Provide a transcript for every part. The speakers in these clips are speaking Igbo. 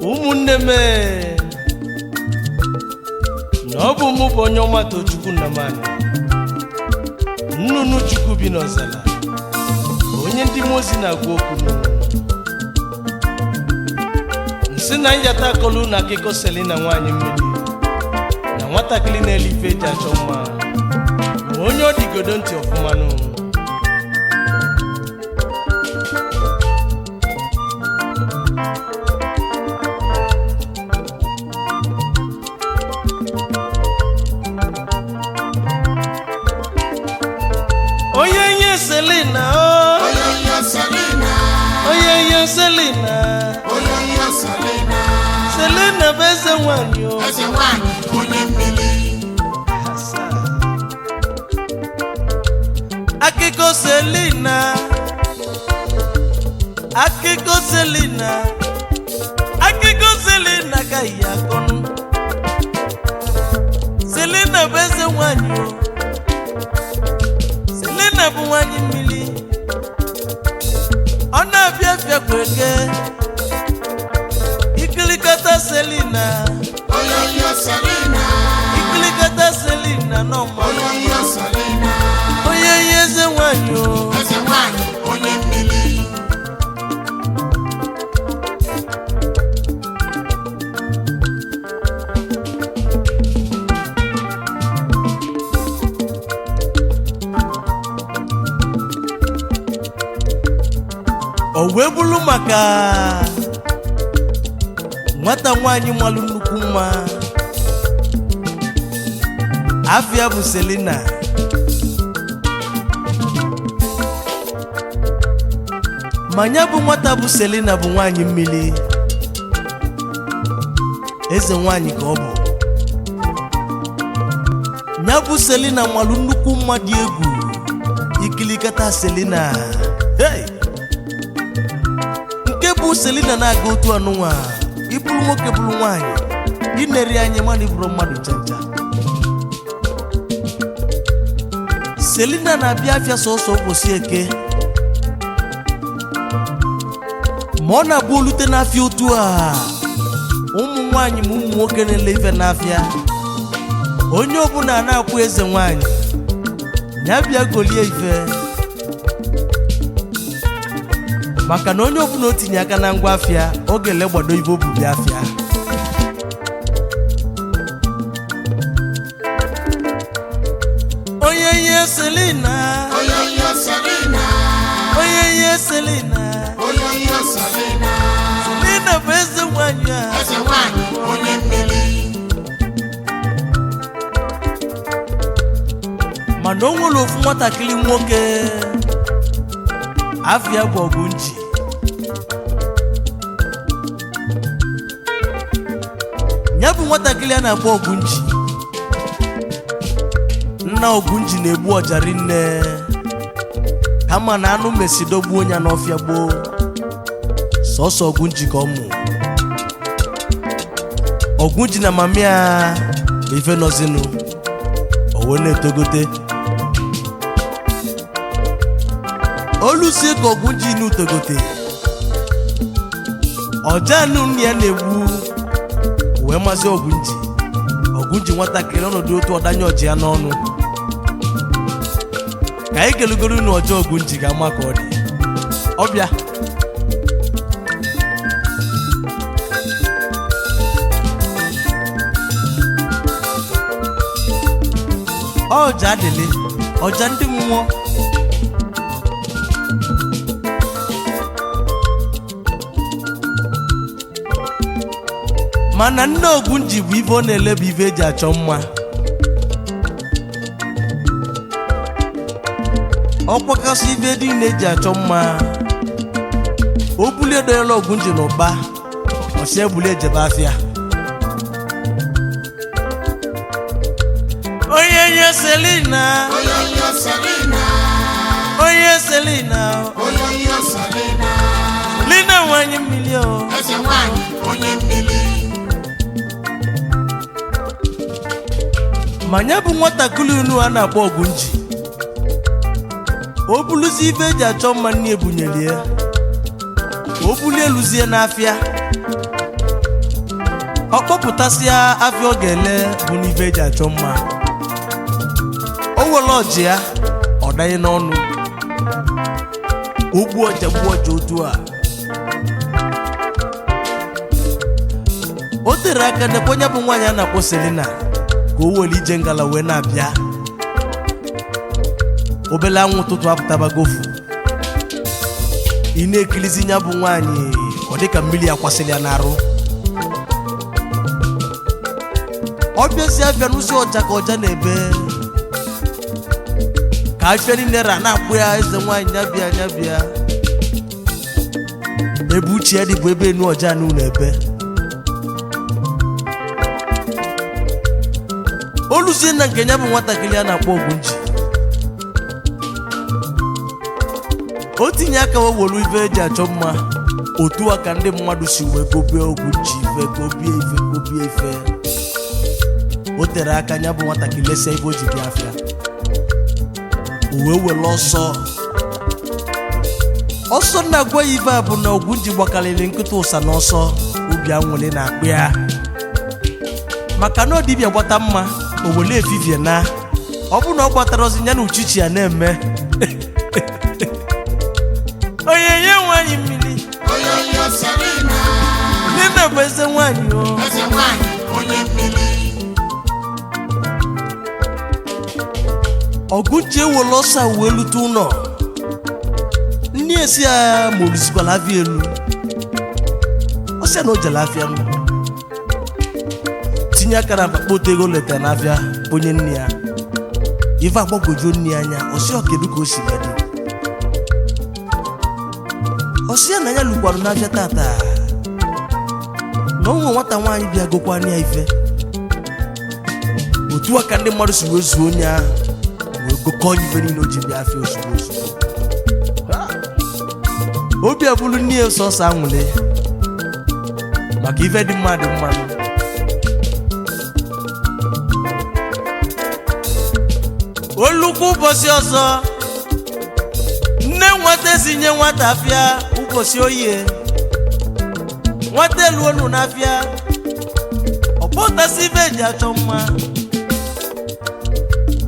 ụmụnne m na ọ bụ mụ bụ onye ọma Tochukwu Nnamani nnụnụ Chukwu bi n'ọzala onye ndị mmụọ ozi na-agwa okwu nsị na njata akọlụ na akụkọ Selina nwaanyị mmiri na nwatakịrị na-ele ife eji achọ mma ma onye ọ dịgodo ntị ọfụma Selina, oh, Selina, Selina, Selina, Selina, beze wanyo, onye mmiri. Akiko Selina, Akiko Selina, Akiko Selina kaya kono. Selina beze wanyo. Selina bụ nwanyị mmiri ọ na-abịa kweke ikilikata Selina Oyoyo Selina ikilikata Selina n'ọma Oyoyo Selina onye eze nwanyị onye mmiri. o wee bụrụ maka nwata nwanyị malụ nnukwu mma afia bụ Selina manya bụ nwata bụ Selina bụ nwanyị mmiri eze nwanyị ka ọ bụ nya bụ Selina malụ nnukwu mma dị egwu ikilikata Selina hey! Bụ Selina na-aga otu anụnwa ịbụrụ nwoke bụrụ nwanyị ineri anya mana ịbụrụ mmadụ chacha Selina na-abịa afịa sọsọ ụbọchị eke ma ọ na-abụ olute n'afịa otu a ụmụ nwanyị ma ụmụ nwoke na-ele ife n'afịa onye ọbụla na-akwụ eze nwanyị ya bịa golie ife maka na onye ọbụla o tinye aka na ngwa afịa ọ ga-ele gbado ibe o bu bịa afịa onye ihe Selina Oyoyo Selina onye ihe Selina Oyoyo Selina Selina bụ eze nwanyị a onye mmiri. mana o nwere ofu nwatakịrị nwoke afịa bụ Ogunji ya bụ nwatakịrị a na-akpọ Ogunji nna Ogunji na-egbu ọjari nne kama na anụ mesidogbuo ya n'ọfịa gboo sọsọ Ogunji ka ọ mụ Ogunji na mama ya ife nọzinụ o wee na-etogote olusie ka Ogunji n'utogote ọjanụ nne ya na-egbu wee mazi Ogunji nwatakịrị ọnọdụ otu ọdanye ọjị ya n'ọnụ ka anyị kelugoro na ọjọọ Ogunji ga-ama ka ọ dị ọbịa ọja adịlị ọja ndị mmụọ mana nne Ogunji bụ ife ọ na-eleba ife eji achọ mma ọkwakasị ife dị na-eji achọ mma o bulie doyela Ogunji n'ụba ọsị ebulie ejebe afịa onye nye Selina Oyoyo Selina onye Selina Oyoyo Selina Selina nwanyị mmiri o onye mmiri. manya bụ nwatakịrị unu a na-akpọ Ogunji o buluzi ife eji achọ mma nne ebunyere ya o bulie eluzie n'afịa ọ kpọpụtasịa afịa ọ ga-ele bụ n'ife eji achọ mma o were ọjị ya ọ danye n'ọnụ ogbu ọja otu a o tere aka n'ebe onye bụ nwaanyị a na-akpọ Selina ka o were ije ngala wee na-abịa obele anwụ ụtụtụ apụtabagofu ị na-ekilizi ya bụ nwaanyị ọ dịka mmiri akwasịrị ya n'arụ ọ bịazi abịa n'ụzọ ọja ka ọja na-ebe ka afịa niile na-akpụ ya eze nwaanyị ya bịa ebe uche ya dị bụ ebe enu ọja n'ụlọ ebe oluzie na nke ya bụ nwatakịrị a na-akpọ Ogunji o tinye aka wewolu ife eji achọ mma otu a ka ndị mmadụ si wee gobie Ogunji ife gobie ife o tere aka ya bụ nwatakịrị lesia ife o ji bịa afịa o wee were ọsọ na-agwa ya ife a bụ na Ogunji gbakarịrị nkịta ụsa n'ọsọ obi anwụrị na-akpụ ya maka na ọdịbịa gbata mma o wele efifie na ọ bụ na ọ gbatara ozi ya na uchichi ya na-eme onye nye nwaanyị mmiri n'ime bụ eze nwaanyị onye mmiri Ogunji ewere ọsọ wee lute ụlọ nne esi ya ma oluzikwala afịa elu ọsịa na o jere afịa m tinye aka na mkpakpọ ego leta n'afịa onye nne ya ife agbagwojuo nne ya anya ọsịa kedu ka o si medị ọsịa na ya lukwarụ n'afịa tata na ụmụ nwata nwaanyị bịa gokwa ya ife otu aka ndị mmadụ si wee zuo onye ahụ wee gokọ ife niile o ji bịa afịa ozugbo obi abụrụ nne ya sọsọ anwụle maka ife dị mmadụ mmanụ olukwu ụbọchị ọzọ nne nwata esi nye nwata afịa ụbọchị oyi nwata eluonu n'afịa ọkpọtasị ife eji achọ mma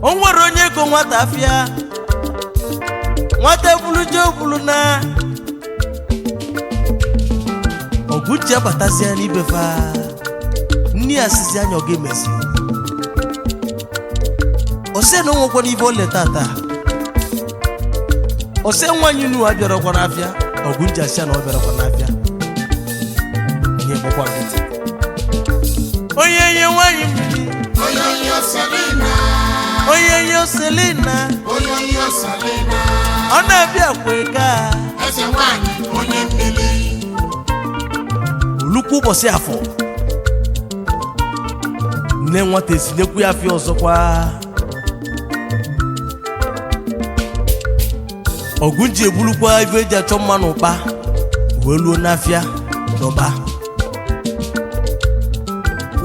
o nwere onye ego nwata afịa nwata ebulu na Ogunji abatazia n'ibefa nne ya sizi anya ọ ga-emezi ose na onwekwa n'ife o leta taa ose nwaanyị nu abịarakwa n'afịa Ogunji asịa na ọ bịarakwa n'afịa ihe gbakwa nkịtị onye nye nwaanyị mmiri onye Selina ọ na-abịa kweka eze nwaanyị onye mmiri olukwu ụbọchị afọ nne nwata esinyekwu ya afịa ọzọkwa Ogunji ebulukwa ife eji achọ mma n'ụkpa wee luo n'afịa dọba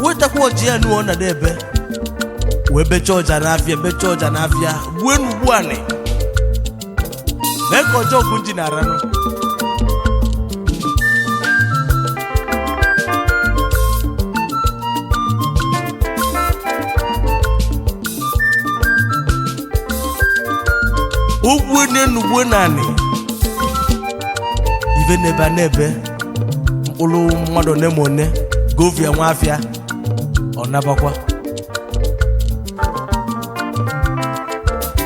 wetakwa ọjị ya n'ụọ na ebe wee bechaa ọja n'afịa gbue n'ugbu anị mee ka ọjọ Ogunji na-aranụ ugwu n'enugwu naanị ife n'ebe mkpụrụ mmadụ nemone govia nwa afịa ọ nabakwa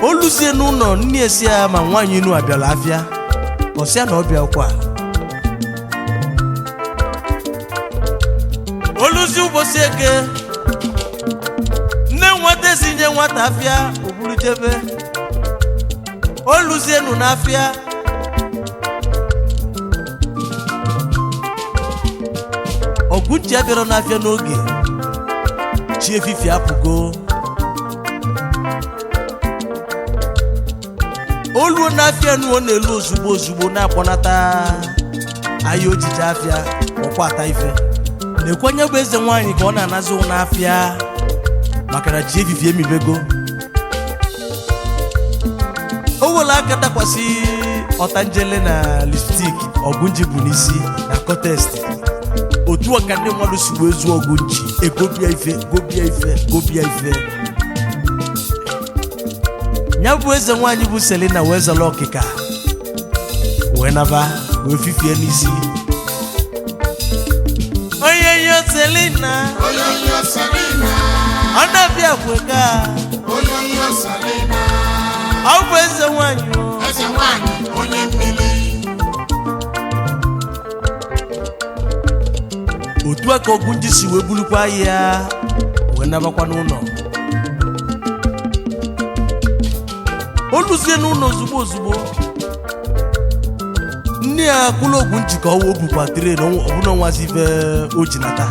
oluzie n'ụlọ nne esi ya ma nwaanyị inu abịala afịa ọsịa na ọ bịakwa oluzie ụbọchị eke nne nwata esi nye nwata afịa oburu jebe oluzienu n'afịa Ogunji abịara n'afịa n'oge chi efifi apụgo oluo n'afịa nu ọ na-elu ozugbo na-akpọnata ahịa ojije afịa ọkwa ata ife na-ekwenye bụ eze nwaanyị ka ọ na-anazi n'afịa maka na chi efifi emibego o were aka dakwasị ọtanjele na lipstick Ogunji bụ n'isi na contest otu ọka ndị mmadụ si wee zuo Ogunji egobia ife nya bụ eze nwaanyị bụ Selina wee zala ọkịka wee naba wee fifie n'isi oyoyo Selina ọ na-abịa kweka Oyoyo Selina ọ bụ eze nwaanyị onye mmiri otu aka Ogunji si wee bulukwa ya wee nabakwa n'ụlọ o luzie n'ụlọ ozugbo nne ya kwụlụ Ogunji ka ọ bukwa tren ọbụna nwazi ife o ji nata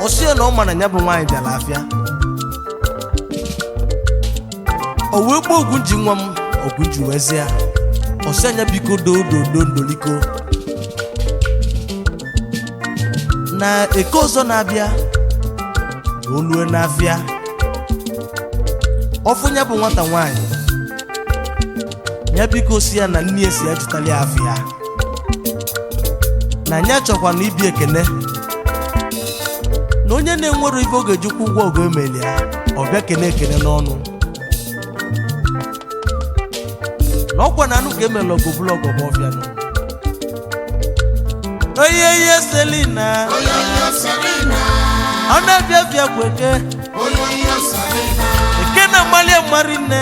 ọ sị na ọ ma na ya bụ nwaanyị bịara afịa o wee gbuo Ogunji nwa m Ogunji wezi ya ọ sị anya biko ndoliko na eke ọzọ na-abịa na olue n'afịa ọfụnya bụ nwata nwaanyị ya biko si ya na nne esi ya jụtali afịa na anya chọkwa na ibi ekene na onye na-enwero ife oge jikwa ụgwọ oge emeli ya ọ bịa ekene n'ọnụ na ọkwa na anụ ka emela ọgụ blọgụ bụ ọbịa nọ oyoyo Selina ọ na-abịa afịa kweke Oyoyo Selina eke na mmalị mmarị nne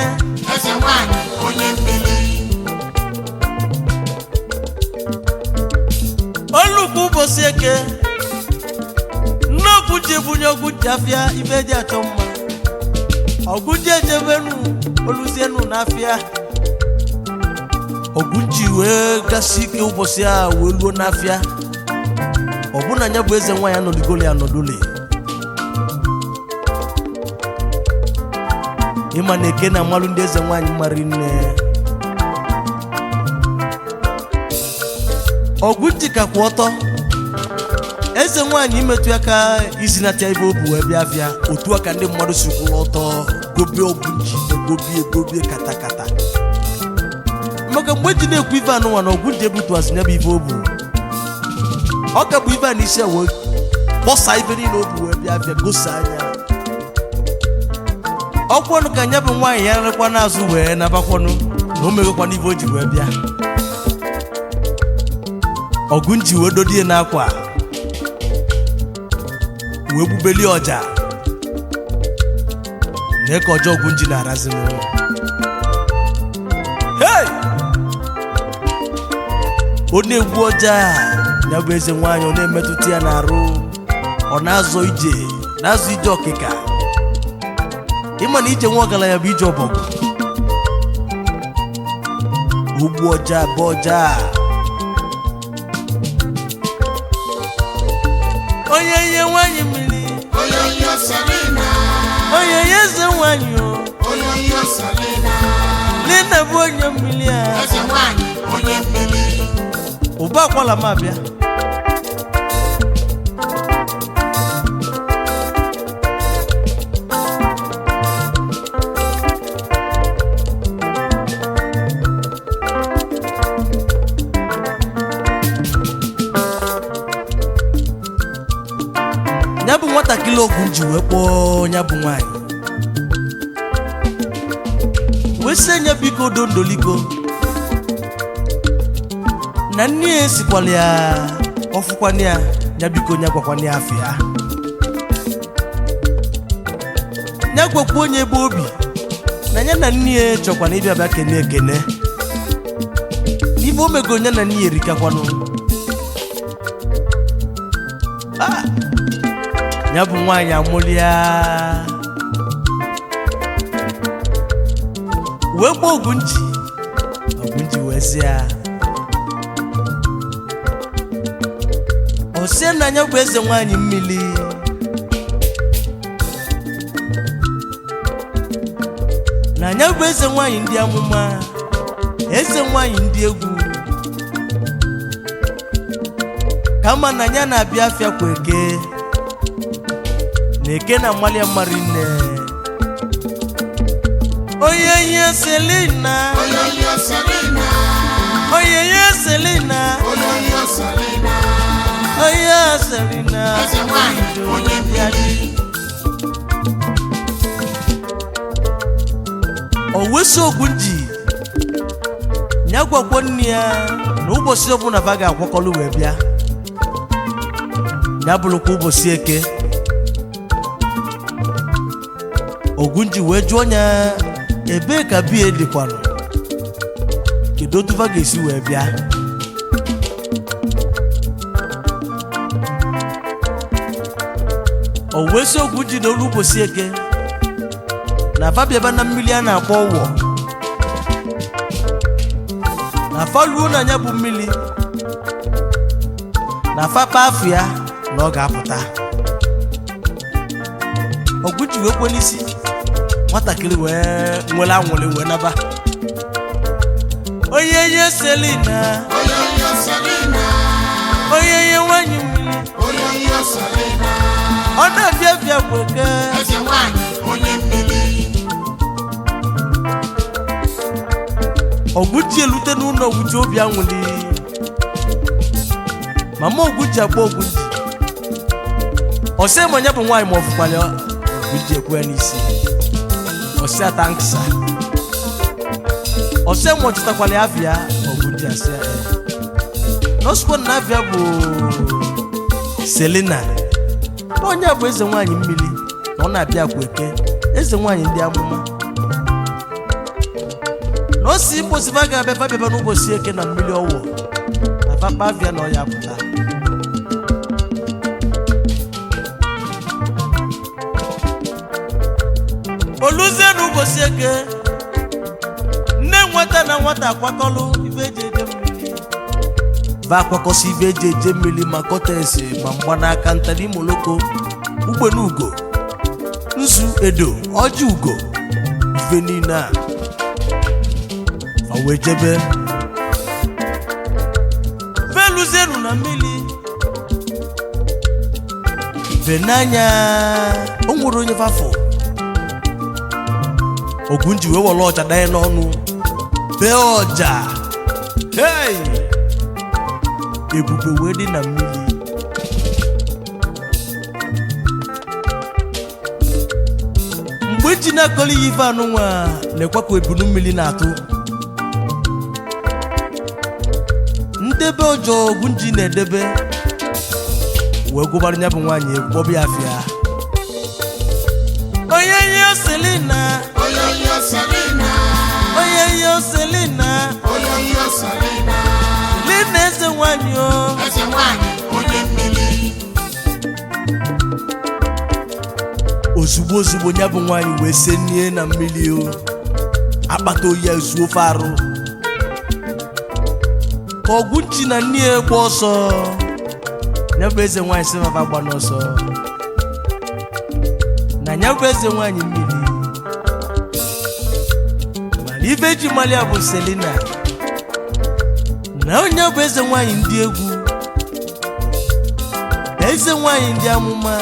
eze nwaanyị onye mmiri olukwu ụbọchị eke nne Ogunji ebunye Ogunji afịa ife eji achọ mma Ogunji ejebenu oluzienu n'afịa Ogunji wee gasị ike ụbọchị a wee luo n'afịa ọbụna ya bụ eze nwaanyị anọdụgoli anọdụli ịma na eke na mmalụ ndị eze nwaanyị mmarị nne Ogunji ka kwụ ọtọ eze nwaanyị imetụ aka izinata ebe o bu wee bịa afịa otu aka ndị mmadụ si kwụrụ ọtọ gobie Ogunji egobie katakata maka mgbe ji na-ekwu ife anụnwa na Ogunji ebutuazi nya bụ ife o bu ọ ka bụ ife a n'isi wee kpọsa ife niile o bu wee bịa afịa gosi anya ọkwọnụ ka nya bụ nwaanyị ya nrekwa n'azụ wee nabakwanụ na o megekwana ife o ji wee bịa Ogunji wee dodie n'akwa wee gbubeli ọja na ka ọjọọ Ogunji na-arazi m hey ọ na-egbu ọja ya bụ eze nwaanyị ọ na-emetụta ya n'arụ ọ na-azọ ije ọkịka ịma na ije nwa ọgaranya bụ ije ọbọgwụ ugbu ọja bụ ọja oyoyo nwaanyị mmiri Oyoyo Selina oyoyo eze nwaanyị Oyoyo Selina nne bụ onye mmiri a eze nwaanyị onye mmiri ụba akwala m abịa ya bụ nwatakịrị Ogunji wee kpọọ ya bụ nwaanyị wee sị nya biko ndoliko na nne ya esikwala ya ọfụkwana ya biko nya gwakwana ya afịa nya gwakwa onye ebe obi na ya na nne ya chọkwana ịbịa bịa kene ekene n'ife o mego nya na nne ya erikakwanụ ya bụ nwaanyị amụlịa wee gbuo Ogunji wee sị ya o sie na anya bụ eze nwaanyị mmiri na anya bụ eze nwaanyị ndị amụma eze nwaanyị ndị egwu kama na anya na-abịa afịa kwa eke na eke na mmalị mmarị nne oyoyo Selina Oyoyo Selina eze nwanyị onye mmiri Oweso Ogunji nya gwakwo nne ya na ụbọchị ọbụla va ga-akwakọlụ wee bịa ya bụrụkwa ụbọchị eke. Ogunji wee jụọ ya ebee ka biya dịkwanụ, kedu otu va ga-esi wee bịa. Oweso Ogunji na olu ụbọchị eke na fa bịaba na mmiri a na-akpọ ụwọ, na fa luo na anya bụ mmiri, na fa kpa afọ ya na ọ ga-apụta. Ogunji wee kwe n'isi, nwatakịrị wee nwere anwụrị wee naba. Onye Selina, onye nwanyị mmiri, ọ na-abịa bịa kweke eze nwanyị onye mmiri Ogunji elute n'ụlọ Ogunji obi anwụrị. Mama Ogunji agba Ogunji ọsị ma nya bụ nwaanyị ma ọ fụkwanye Ogunji ekwe n'isi ọsị atanksa ọsị ma ọ chọtakwala ya afịa. Ogunji asị n'ọsụkwa na afịa bụ Selina, onye bụ eze nwaanyị mmiri na ọ na-abịa kweke eze nwaanyị ndị amụma. Na o si mbosi va ga-abịa bịaba n'ụbọchị eke na mmiri ọwụ na vakpa avịa na ọya pụta. Oluzie n'ụbọchị eke, nne nwata na nwata akwakọlụ ife eji eje mmiri, va akwakọsị ife eji eje mmiri ma kọtesi ma mgbanaka ntari moloko ugbene ugo nzu edo ọjị ugo ife niile a wee jebe veluzenu na mmiri ve n'anya. O nwere onye fafọ Ogunji wee wọrọ ọja danye n'ọnụ bee ọja. Hey! Ebube wee dị na mmiri. Mgbe ji na-akọrọ ya ife anụnwa na-ekwe ka ebunu mmiri na-atụ, ndebe ọjọọ Ogunji na-edebe wee gụbara ya bụ nwaanyị egwu kpọbụ ya afịa. Onye Selina, Lina eze nwaanyị o, eze nwanyị onye mmiri ozugbo ya bụ nwaanyị wee senie na mmiri o, akpata oyi ezuo ofe arụ. Ka Ogunji na nne ya gba ọsọ, ya bụ eze nwaanyị si maba gba n'ọsọ na ya bụ eze nwaanyị mmiri. Mana ife ji mali ya bụ Selina na onye bụ eze nwaanyị ndị egwu, eze nwaanyị ndị amụma.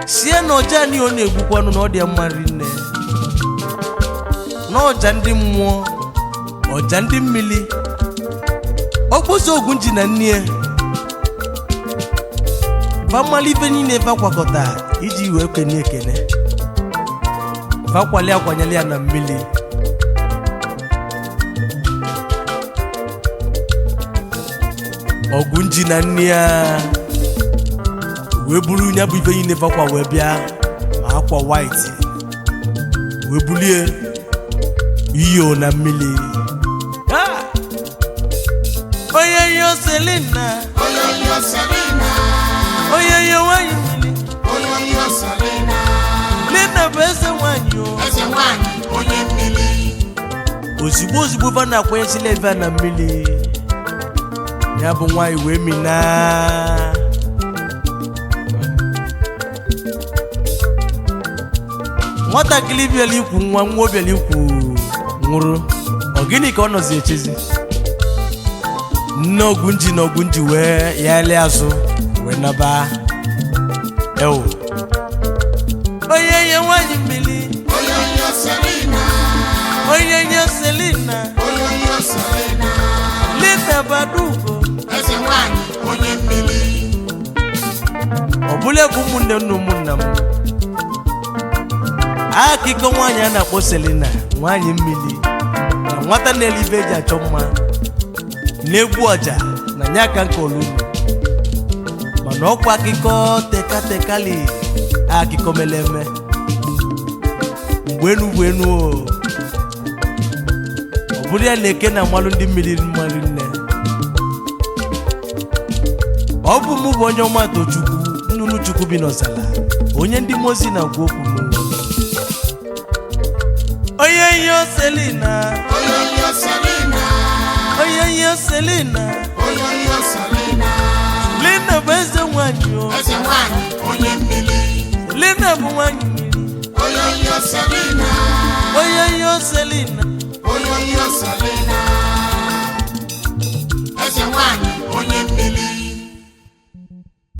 Sie na ọja ni ọ na-egwukwanụ na ọ dị mma rinne, na ọja ndị mmụọ, ọja ndị mmiri. Okposo Ogunji na nne va mmalị ife niile va kwakọta iji wee kenye ekene, va kwali akwanyela ya na mmiri. Ogunji na nne ya wee buru nya bụ ife niile va kwa wee bịa ma akwa white wee bulie iyo na mmiri. Onye Selina, onye nwanyị mmiri, Lina bụ eze nwanyị o, eze nwanyị onye mmiri ozugbo va na-akwanyesila ebe na mmiri, ya bụ nwanyị wee mina. Nwatakịrị bịara ikwu nwa bịara ikwu nwụrụ, ọ gịnị ka ọ nọzi echezi? Nne Ogunji na Ogunji wee ya ele azụ wee naba. Ewo onye nwanyị mmiri, onye Selina, Lina Badugo, eze nwanyị ekele bụ ụmụnne m na ụmụnna m akụkọ nwaanyị a na-akpọ Selina nwaanyị mmiri na nwata na-elive eji achọ mma na-egbu ọja na nya aka nke olulu mana ọkwa akụkọ tekatekali akụkọ mere eme mgbe enu bụ enu ọ bụrụ ya na-eke na mmalụ ndị mmiri mmalụ nne ọ bụ mụ bụ onye ọma Tochukwu nnụnụ Chukwu bi n'ọzala onye ndị mozi na-agwa okwu m Oyoyo Selina Oyoyo Selina Oyoyo Selina Oyoyo Selina Selina bụ eze nwanyị eze nwanyị onye mmiri Selina bụ nwanyị mmiri Oyoyo Selina Oyoyo Selina Oyoyo Selina